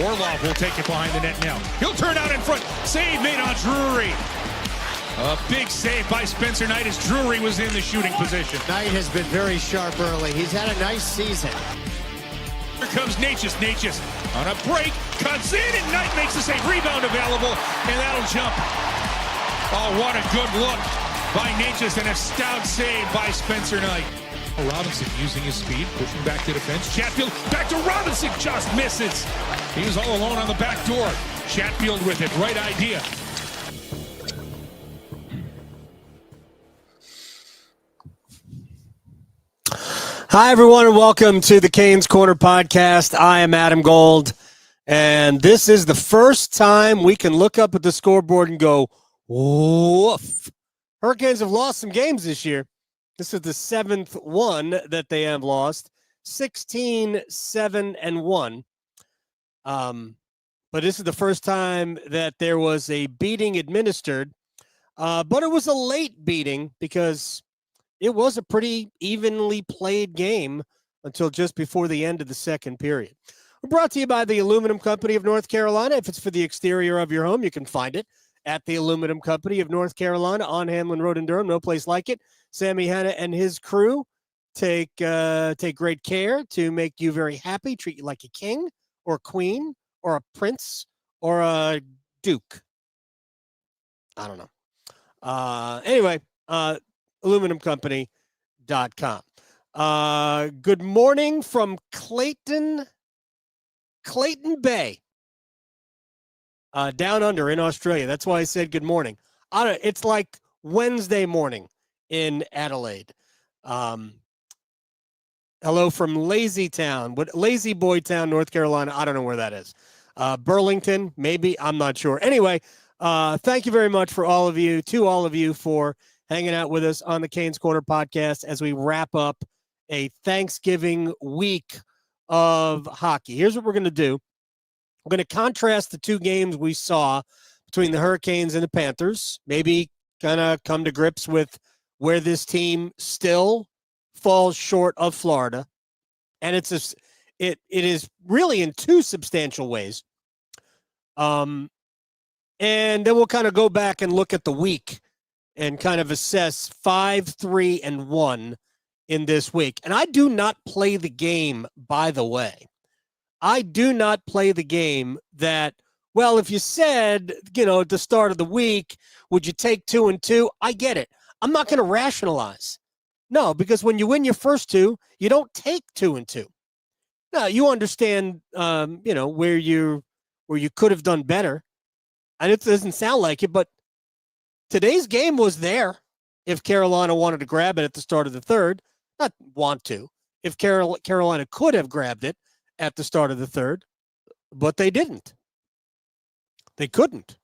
Orlov will take it behind the net now. He'll turn out in front. Save made on Drury. A big save by Spencer Knight as Drury was in the shooting position. Knight has been very sharp early. He's had a nice season. Here comes Necas. Necas on a break. Cuts in and Knight makes the save. Rebound available and that'll jump. Oh, what a good look by Necas and a stout save by Spencer Knight. Robinson using his speed, pushing back to defense. Chatfield back to Robinson, just misses. He's all alone on the back door. Chatfield with it, right idea. Hi, everyone, and welcome to the Canes Corner podcast. I am Adam Gold, and this is the first time we can look up at the scoreboard and go, woof. Hurricanes have lost some games this year. This is the seventh one that they have lost, 16-7-1. But this is the first time that there was a beating administered, but it was a late beating because it was a pretty evenly played game until just before the end of the second period. We're brought to you by the Aluminum Company of North Carolina. If it's for the exterior of your home, you can find it at the Aluminum Company of North Carolina on Hamlin Road in Durham. No place like it. Sammy Hanna and his crew take great care to make you very happy, treat you like a king or a queen or a prince or a duke. I don't know. Anyway, aluminumcompany.com. Good morning from Clayton Bay, down under in Australia. That's why I said good morning. It's like Wednesday morning in Adelaide. Hello from Lazy Boy Town, North Carolina. I don't know where that is. Burlington, maybe. I'm not sure. Anyway, thank you very much to all of you for hanging out with us on the Canes Corner podcast as we wrap up a Thanksgiving week of hockey. Here's what we're going to do. We're going to contrast the two games we saw between the Hurricanes and the Panthers, maybe kind of come to grips with where this team still falls short of Florida. And it is really in two substantial ways. And then we'll kind of go back and look at the week and kind of assess 5-3-1 in this week. And I do not play the game, by the way. I do not play the game that, well, if you said, at the start of the week, would you take 2-2? I get it. I'm not going to rationalize. No, because when you win your first two, you don't take 2-2. No, you understand, where you could have done better. And it doesn't sound like it, but today's game was there if Carolina wanted to grab it at the start of the third. Not want to. If Carolina could have grabbed it at the start of the third, but they didn't. They couldn't.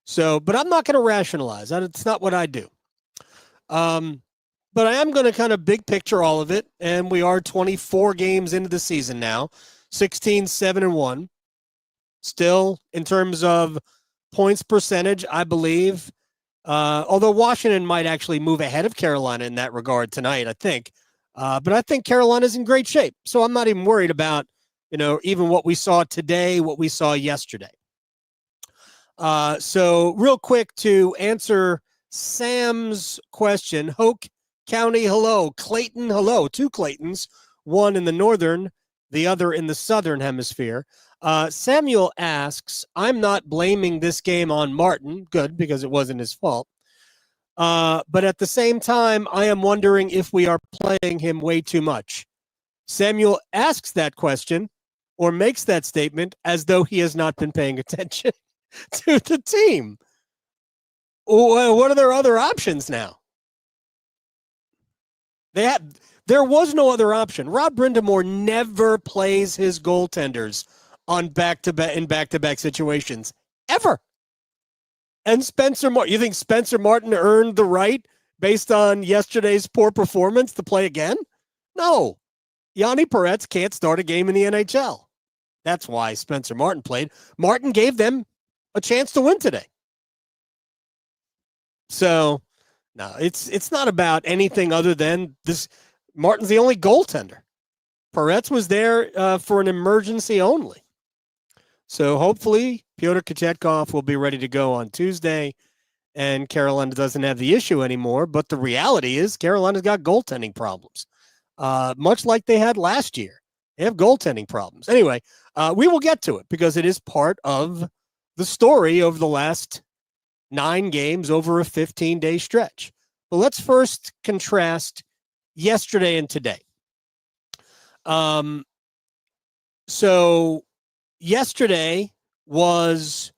So, but I'm not going to rationalize. It's not what I do. But I am going to kind of big picture all of it, and we are 24 games into the season now, 16-7-1. Still, in terms of points percentage, I believe, although Washington might actually move ahead of Carolina in that regard tonight, I think. But I think Carolina's in great shape. So I'm not even worried about, even what we saw today, what we saw yesterday. So real quick to answer Sam's question, Hoke County, hello. Clayton, hello. Two Claytons, one in the northern, the other in the southern hemisphere. Samuel asks, I'm not blaming this game on Martin. Good, because it wasn't his fault. But at the same time, I am wondering if we are playing him way too much. Samuel asks that question or makes that statement as though he has not been paying attention to the team. What are their other options now? There was no other option. Rob Brindamore never plays his goaltenders on back-to-back situations ever. And you think Spencer Martin earned the right based on yesterday's poor performance to play again? No. Yaniv Perets can't start a game in the NHL. That's why Spencer Martin played. Martin gave them a chance to win today. So, no, it's not about anything other than this. Martin's the only goaltender. Perets was there for an emergency only. So hopefully Pyotr Kochetkov will be ready to go on Tuesday, and Carolina doesn't have the issue anymore. But the reality is Carolina's got goaltending problems, much like they had last year. They have goaltending problems. Anyway, we will get to it because it is part of the story over the last 9 games over a 15-day stretch. But let's first contrast yesterday and today. So yesterday was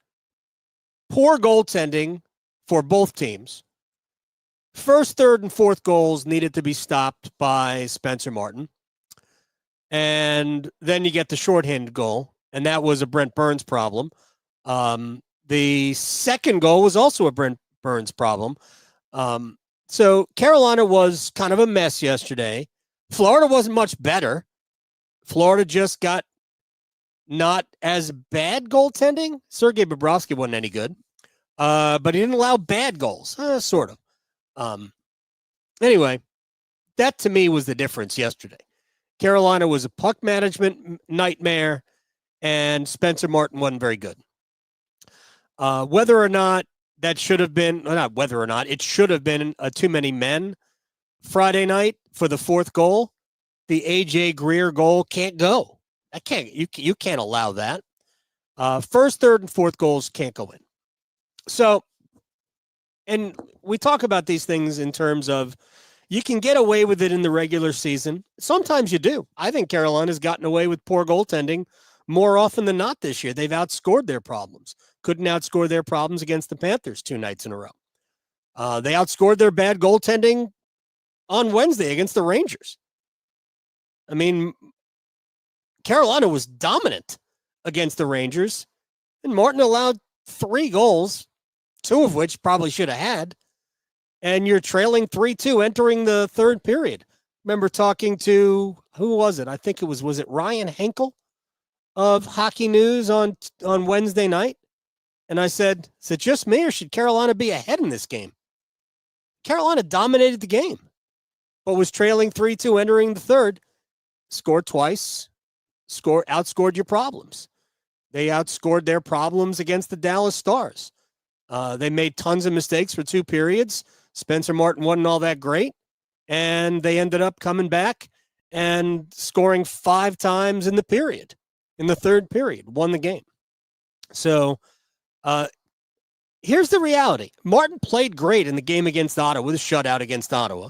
poor goaltending for both teams. First, third, and fourth goals needed to be stopped by Spencer Martin. And then you get the shorthanded goal, and that was a Brent Burns problem. The second goal was also a Brent Burns problem. So Carolina was kind of a mess yesterday. Florida wasn't much better. Florida just got not as bad goaltending. Sergei Bobrovsky wasn't any good, but he didn't allow bad goals, sort of. Anyway, that to me was the difference yesterday. Carolina was a puck management nightmare, and Spencer Martin wasn't very good. Whether or not that should have been, not whether or not, it should have been too many men Friday night for the fourth goal. The A.J. Greer goal can't go. You can't allow that. First, third, and fourth goals can't go in. So, and we talk about these things in terms of you can get away with it in the regular season. Sometimes you do. I think Carolina's gotten away with poor goaltending more often than not this year. They've outscored their problems. Couldn't outscore their problems against the Panthers 2 nights in a row. They outscored their bad goaltending on Wednesday against the Rangers. I mean, Carolina was dominant against the Rangers, and Martin allowed 3 goals, 2 of which probably should have had, and you're trailing 3-2 entering the third period. Remember talking to, who was it? I think it was it Ryan Henkel of Hockey News on Wednesday night? And I said, is it just me or should Carolina be ahead in this game? Carolina dominated the game, but was trailing 3-2 entering the third, scored twice, outscored your problems. They outscored their problems against the Dallas Stars. They made tons of mistakes for 2 periods. Spencer Martin wasn't all that great, and they ended up coming back and scoring 5 times in the period, in the third period, won the game. So here's the reality. Martin played great in the game against Ottawa, with a shutout against Ottawa.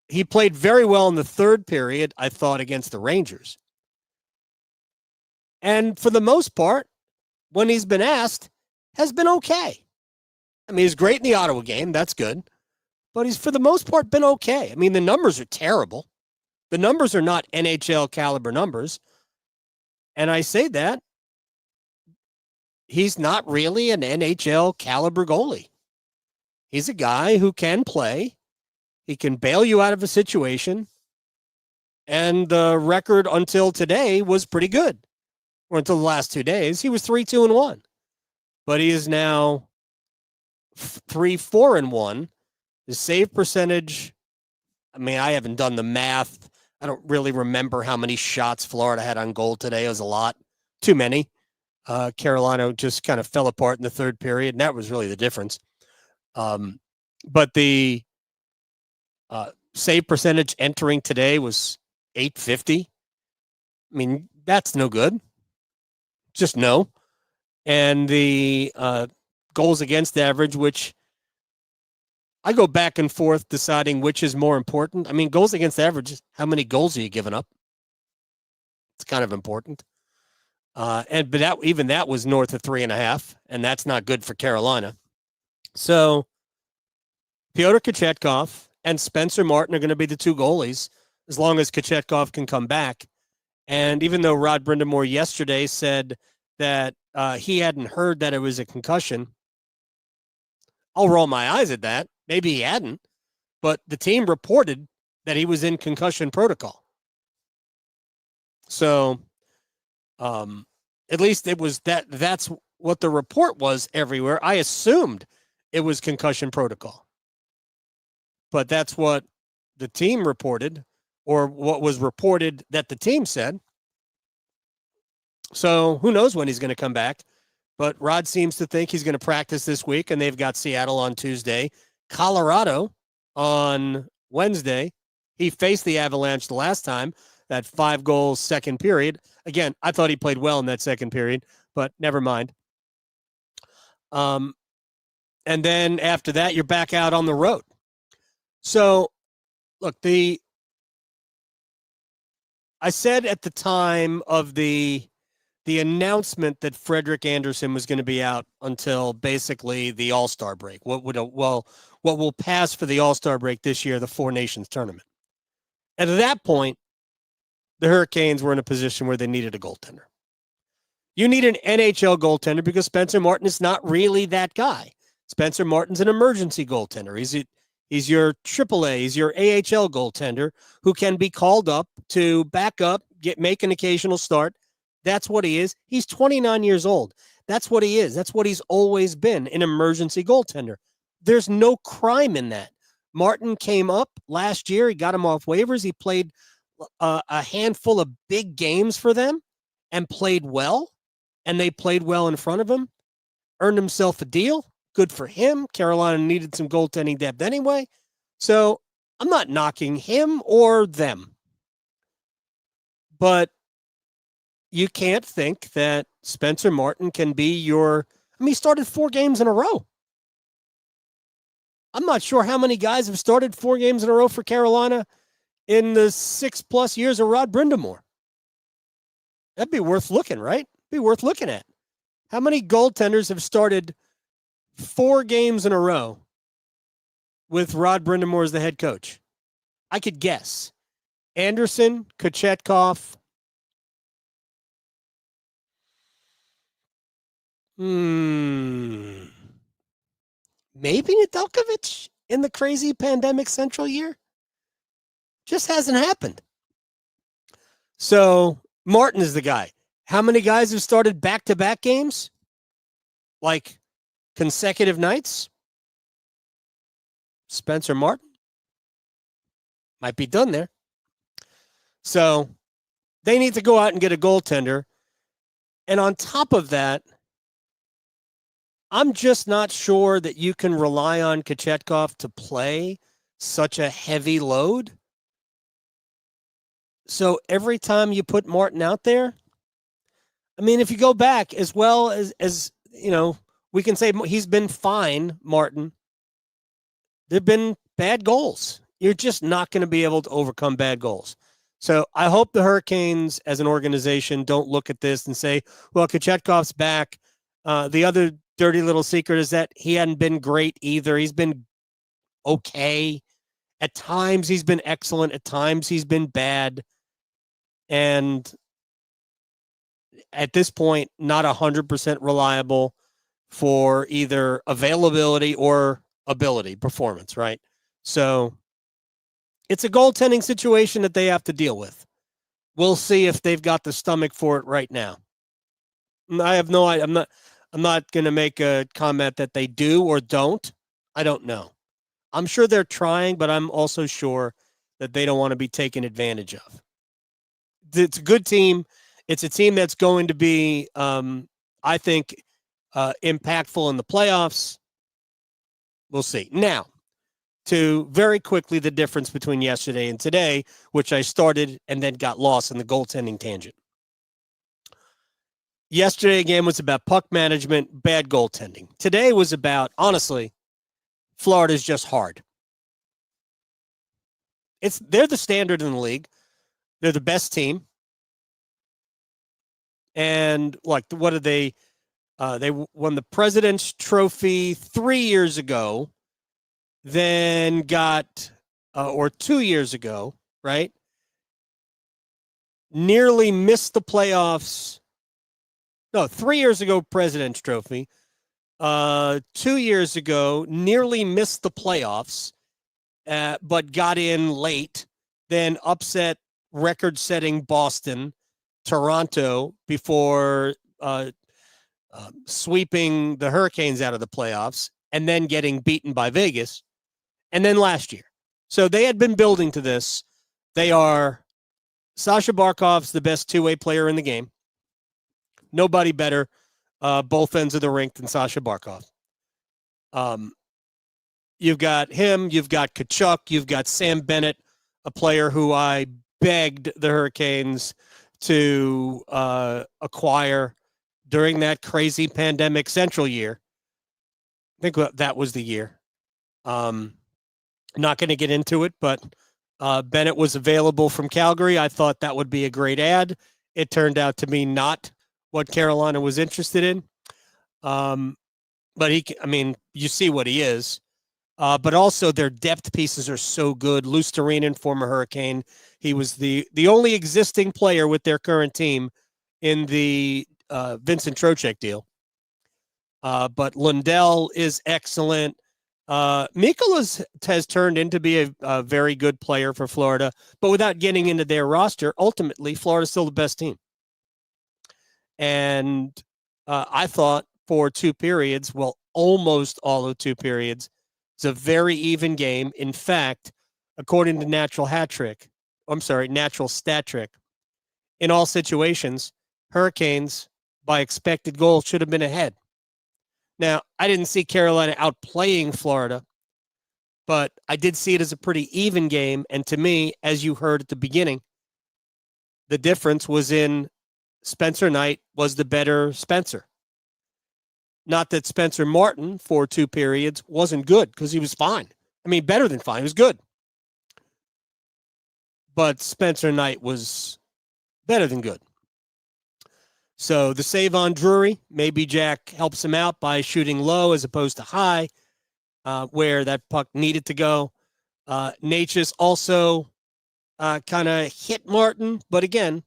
He played very well in the third period, I thought, against the Rangers. And for the most part, when he's been asked, has been okay. I mean, he's great in the Ottawa game. That's good. But he's, for the most part, been okay. I mean, the numbers are terrible. The numbers are not NHL caliber numbers. And I say that he's not really an NHL caliber goalie. He's a guy who can play. He can bail you out of a situation. And the record until today was pretty good. Or until the last 2 days, he was 3-2-1. But he is now 3-4-1. His save percentage, I mean, I haven't done the math. I don't really remember how many shots Florida had on goal today. It was a lot. Too many. Carolina just kind of fell apart in the third period, and that was really the difference. But the save percentage entering today was .850. I mean, that's no good. Just no. And the goals against average, which I go back and forth deciding which is more important. I mean, goals against average, how many goals are you giving up? It's kind of important. But that was north of 3.5, and that's not good for Carolina. So Pyotr Kochetkov and Spencer Martin are going to be the 2 goalies as long as Kochetkov can come back. And even though Rod Brindamore yesterday said that he hadn't heard that it was a concussion, I'll roll my eyes at that. Maybe he hadn't, but the team reported that he was in concussion protocol. So at least it was that's what the report was everywhere. I assumed it was concussion protocol, but that's what the team reported, or what was reported that the team said. So who knows when he's going to come back. But Rod seems to think he's going to practice this week, and they've got Seattle on Tuesday, Colorado on Wednesday. He faced the Avalanche the last time, that 5-goal second period. Again, I thought he played well in that second period, but never mind. And then after that, you're back out on the road. So, look, I said at the time of the announcement that Frederik Andersen was going to be out until basically the All-Star break. What will pass for the All-Star break this year, the Four Nations tournament. And at that point, the Hurricanes were in a position where they needed a goaltender. You need an NHL goaltender because Spencer Martin is not really that guy. Spencer Martin's an emergency goaltender. He's your AAA, he's your AHL goaltender who can be called up to back up, make an occasional start. That's what he is. He's 29 years old. That's what he is. That's what he's always been, an emergency goaltender. There's no crime in that. Martin came up last year. He got him off waivers. He played a handful of big games for them and played well, and they played well in front of him. Earned himself a deal. Good for him. Carolina needed some goaltending depth anyway. So I'm not knocking him or them. But you can't think that Spencer Martin can be he started 4 games in a row. I'm not sure how many guys have started 4 games in a row for Carolina in the 6+ years of Rod Brind'Amour. That'd be worth looking, right? Be worth looking at. How many goaltenders have started 4 games in a row with Rod Brind'Amour as the head coach? I could guess. Andersen, Kochetkov. Maybe Nedeljkovic in the crazy pandemic central year. Just hasn't happened. So Martin is the guy. How many guys have started back-to-back games? Like consecutive nights? Spencer Martin. Might be done there. So they need to go out and get a goaltender. And on top of that, I'm just not sure that you can rely on Kochetkov to play such a heavy load. So every time you put Martin out there, I mean, if you go back as well as we can say he's been fine, Martin. There have been bad goals. You're just not going to be able to overcome bad goals. So I hope the Hurricanes as an organization don't look at this and say, well, Kochetkov's back. The other dirty little secret is that he hadn't been great either. He's been okay. At times he's been excellent. At times he's been bad. And at this point, not 100% reliable for either availability or ability, performance, right? So it's a goaltending situation that they have to deal with. We'll see if they've got the stomach for it right now. I have no idea. I'm not going to make a comment that they do or don't. I don't know. I'm sure they're trying, but I'm also sure that they don't want to be taken advantage of. It's a good team. It's a team that's going to be, I think, impactful in the playoffs. We'll see. Now, to very quickly the difference between yesterday and today, which I started and then got lost in the goaltending tangent. Yesterday game was about puck management, bad goaltending. Today was about, honestly, Florida's just hard. They're the standard in the league. They're the best team. And like, what did they won the President's Trophy 3 years ago, then got, or 2 years ago, right? Nearly missed the playoffs. No, 3 years ago, President's Trophy. 2 years ago, nearly missed the playoffs, but got in late, then upset record-setting Boston, Toronto, before sweeping the Hurricanes out of the playoffs, and then getting beaten by Vegas, and then last year. So they had been building to this. They are, Sasha Barkov's the best two-way player in the game. Nobody better, both ends of the rink than Sasha Barkov. You've got him, you've got Tkachuk, you've got Sam Bennett, a player who I begged the Hurricanes to acquire during that crazy pandemic Central year. I think that was the year. Not going to get into it, but Bennett was available from Calgary. I thought that would be a great ad. It turned out to be not what Carolina was interested in. But you see what he is. But also their depth pieces are so good. Luostarinen, former Hurricane. He was the only existing player with their current team in the Vincent Trocheck deal. But Lundell is excellent. Mikolas has turned into be a very good player for Florida, but without getting into their roster, ultimately, Florida's still the best team. And I thought for two periods, well, almost all of two periods, it's a very even game. In fact, according to Natural Stat Trick, in all situations, Hurricanes, by expected goals, should have been ahead. Now, I didn't see Carolina outplaying Florida, but I did see it as a pretty even game. And to me, as you heard at the beginning, the difference was in Spencer Knight was the better Spencer. Not that Spencer Martin, for two periods, wasn't good, because he was fine. I mean, better than fine. He was good. But Spencer Knight was better than good. So the save on Drury, maybe Jack helps him out by shooting low as opposed to high, where that puck needed to go. Necas also kind of hit Martin, but again,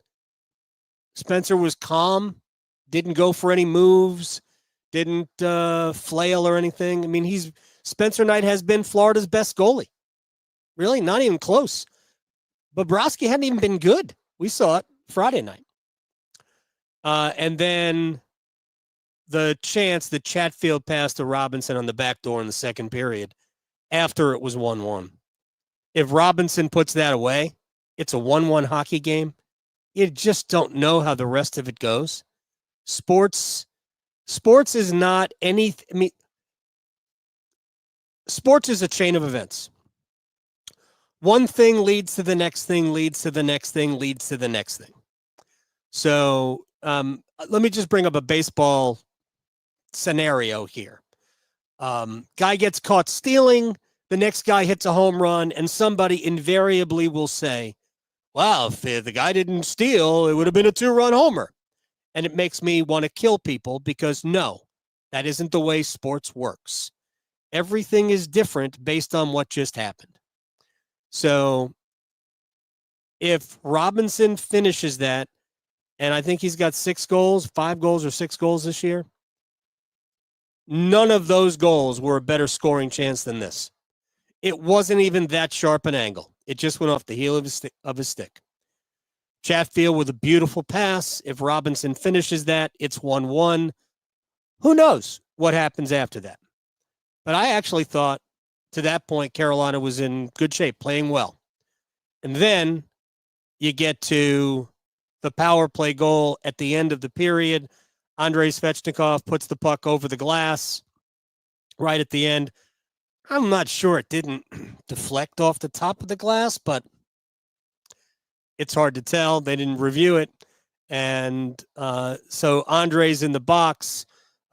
Spencer was calm, didn't go for any moves, didn't flail or anything. I mean, Spencer Knight has been Florida's best goalie. Really, not even close. Bobrovsky hadn't even been good. We saw it Friday night. And then the chance that Chatfield passed to Robinson on the back door in the second period after it was 1-1. If Robinson puts that away, it's a 1-1 hockey game. You just don't know how the rest of it goes. Sports is not anything. I mean, sports is a chain of events. One thing leads to the next thing, leads to the next thing, leads to the next thing. So let me just bring up a baseball scenario here. Guy gets caught stealing, the next guy hits a home run, and somebody invariably will say, wow, if the guy didn't steal, it would have been a 2-run homer. And it makes me want to kill people, because no, that isn't the way sports works. Everything is different based on what just happened. So if Robinson finishes that, and I think he's got 5 goals or 6 goals this year, none of those goals were a better scoring chance than this. It wasn't even that sharp an angle. It just went off the heel of his stick. Chatfield with a beautiful pass. If Robinson finishes that, it's 1-1. Who knows what happens after that? But I actually thought, to that point, Carolina was in good shape, playing well. And then you get to the power play goal at the end of the period. Andrei Svechnikov puts the puck over the glass right at the end. I'm not sure it didn't deflect off the top of the glass, but it's hard to tell. They didn't review it. And so Andrei's in the box.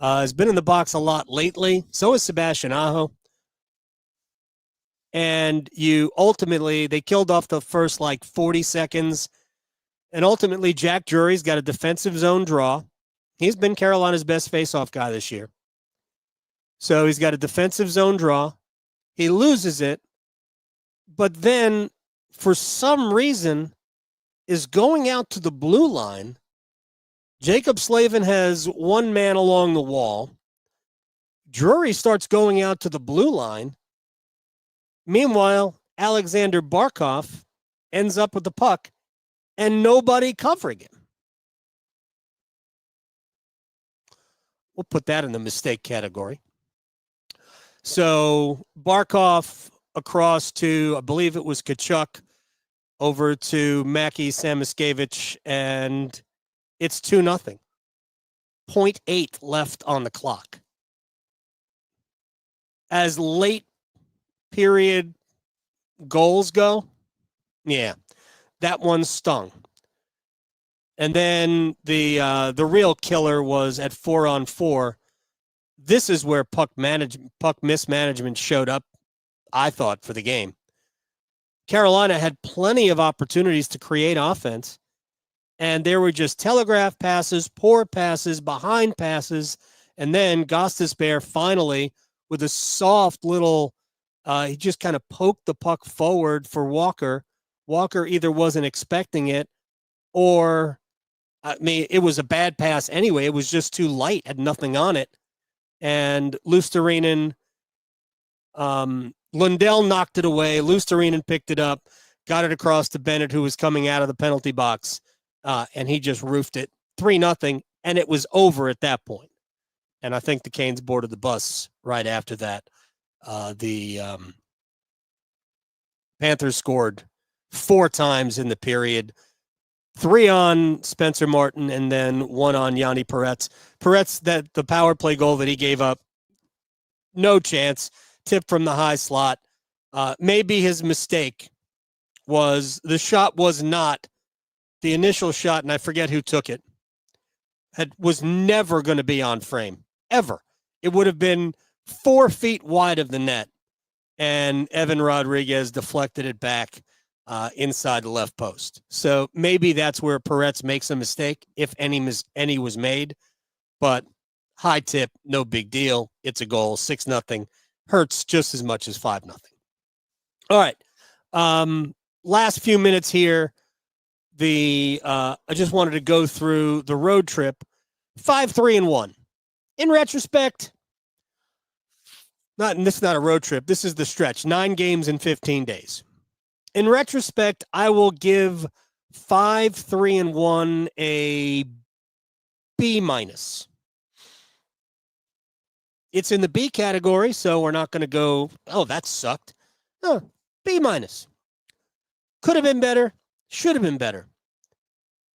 Has been in the box a lot lately. So is Sebastian Aho. And they killed off the first 40 seconds. And ultimately, Jack Drury's got a defensive zone draw. He's been Carolina's best faceoff guy this year. So he's got a defensive zone draw. He loses it, but then for some reason is going out to the blue line. Jacob Slavin has one man along the wall. Drury starts going out to the blue line. Meanwhile, Alexander Barkov ends up with the puck and nobody covering him. We'll put that in the mistake category. So Barkov across to, I believe it was Tkachuk, over to Mackie Samoskevich, and it's 2-0. .8 left on the clock. As late period goals go, yeah, that one stung. And then the real killer was at 4-on-4. This is where puck mismanagement showed up, I thought, for the game. Carolina had plenty of opportunities to create offense, and there were just telegraph passes, poor passes, behind passes, and then Gostisbehere finally, with a soft little, he just kind of poked the puck forward for Walker. Walker either wasn't expecting it, or, I mean, it was a bad pass anyway. It was just too light, had nothing on it. And Luostarinen, Lundell knocked it away. Luostarinen picked it up, got it across to Bennett, who was coming out of the penalty box, and he just roofed it 3-0, and it was over at that point. And I think the Canes boarded the bus right after that. The Panthers scored 4 times in the period, 3 on Spencer Martin, and then 1 on Yaniv Perets. Perets, that the power play goal that he gave up, no chance. Tip from the high slot. Maybe his mistake was the shot was not the initial shot, and I forget who took it. Was never going to be on frame, ever. It would have been 4 feet wide of the net, and Evan Rodriguez deflected it back inside the left post. So maybe that's where Perets makes a mistake, if any was made. But high tip, no big deal. It's a goal, 6-0. Hurts just as much as 5-0. All right. Last few minutes here. I just wanted to go through the road trip. 5-3-1. In retrospect, this is not a road trip. This is the stretch. 9 games in 15 days. In retrospect, I will give 5-3-1 a B-. It's in the B category, so we're not going to go, oh, that sucked. No, B-. Could have been better. Should have been better.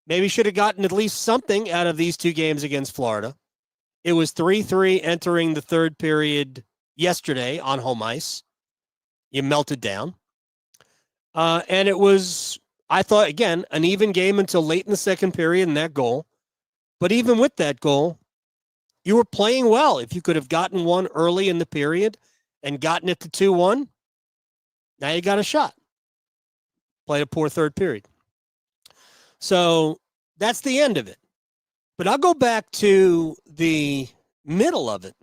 Maybe should have gotten at least something out of these 2 games against Florida. It was 3-3 entering the third period yesterday on home ice. You melted down. And it was, I thought, again, an even game until late in the second period and that goal. But even with that goal, you were playing well. If you could have gotten one early in the period and gotten it to 2-1, now you got a shot. Played a poor third period. So that's the end of it. But I'll go back to the middle of it,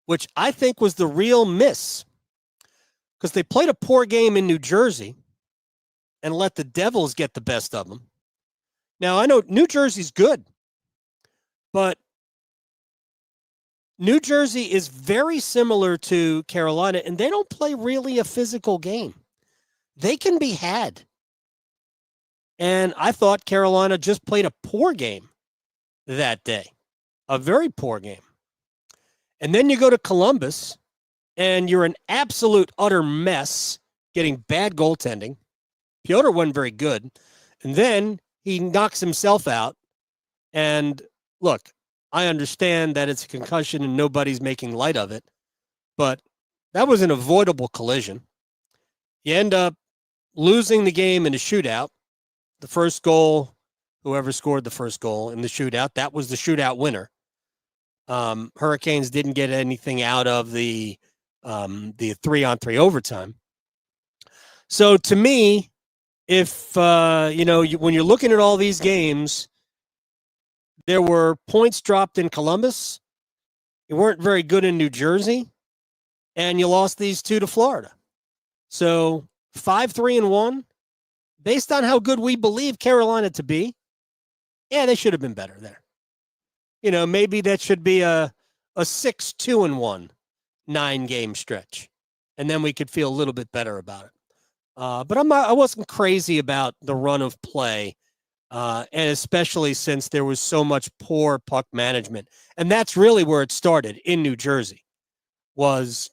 which I think was the real miss. Because they played a poor game in New Jersey and let the Devils get the best of them. Now, I know New Jersey's good, but New Jersey is very similar to Carolina, and they don't play really a physical game. They can be had. And I thought Carolina just played a poor game that day, a very poor game. And then you go to Columbus, and you're an absolute utter mess, getting bad goaltending. Piotr wasn't very good. And then he knocks himself out. And look, I understand that it's a concussion and nobody's making light of it, but that was an avoidable collision. You end up losing the game in a shootout. The first goal, whoever scored the first goal in the shootout, that was the shootout winner. Hurricanes didn't get anything out of the 3-on-3 overtime. So to me, if, when you're looking at all these games, there were points dropped in Columbus. You weren't very good in New Jersey, and you lost these 2 to Florida. So 5-3-1, based on how good we believe Carolina to be, yeah, they should have been better there. Maybe that should be a 6-2-1 9-game stretch, and then we could feel a little bit better about it. But I wasn't crazy about the run of play. And especially since there was so much poor puck management. And that's really where it started in New Jersey, was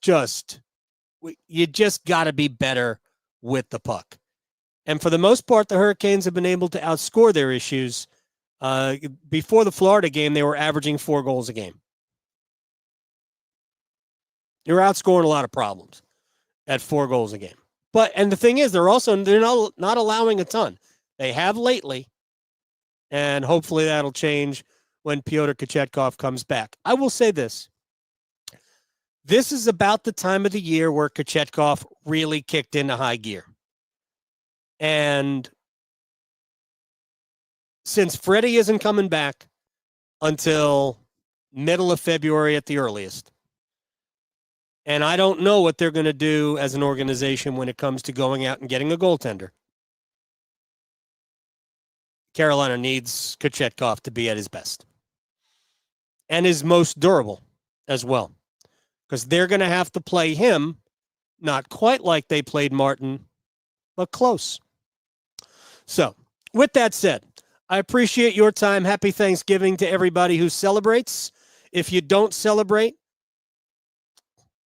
you just got to be better with the puck. And for the most part, the Hurricanes have been able to outscore their issues Before the Florida game, they were averaging 4 goals a game. You're outscoring a lot of problems at 4 goals a game. And the thing is, they're not allowing a ton. They have lately, and hopefully that'll change when Pyotr Kochetkov comes back. I will say this. This is about the time of the year where Kochetkov really kicked into high gear. And since Freddie isn't coming back until middle of February at the earliest, and I don't know what they're going to do as an organization when it comes to going out and getting a goaltender, Carolina needs Kochetkov to be at his best and his most durable as well, because they're going to have to play him not quite like they played Martin, but close. So, with that said, I appreciate your time. Happy Thanksgiving to everybody who celebrates. If you don't celebrate,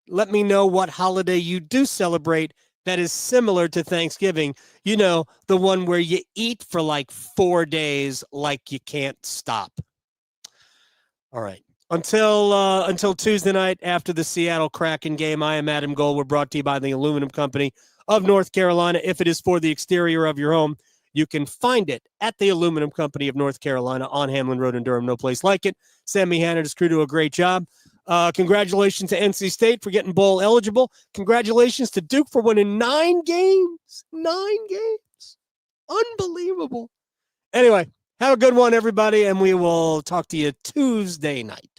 let me know what holiday you do celebrate that is similar to Thanksgiving. You know, the one where you eat for like 4 days like you can't stop. All right. Until Tuesday night after the Seattle Kraken game, I am Adam Gold. We're brought to you by the Aluminum Company of North Carolina. If it is for the exterior of your home, you can find it at the Aluminum Company of North Carolina on Hamlin Road in Durham. No place like it. Sammy Hanna and his crew do a great job. Congratulations to NC State for getting bowl eligible. Congratulations to Duke for winning 9 games. 9 games. Unbelievable. Anyway, have a good one, everybody, and we will talk to you Tuesday night.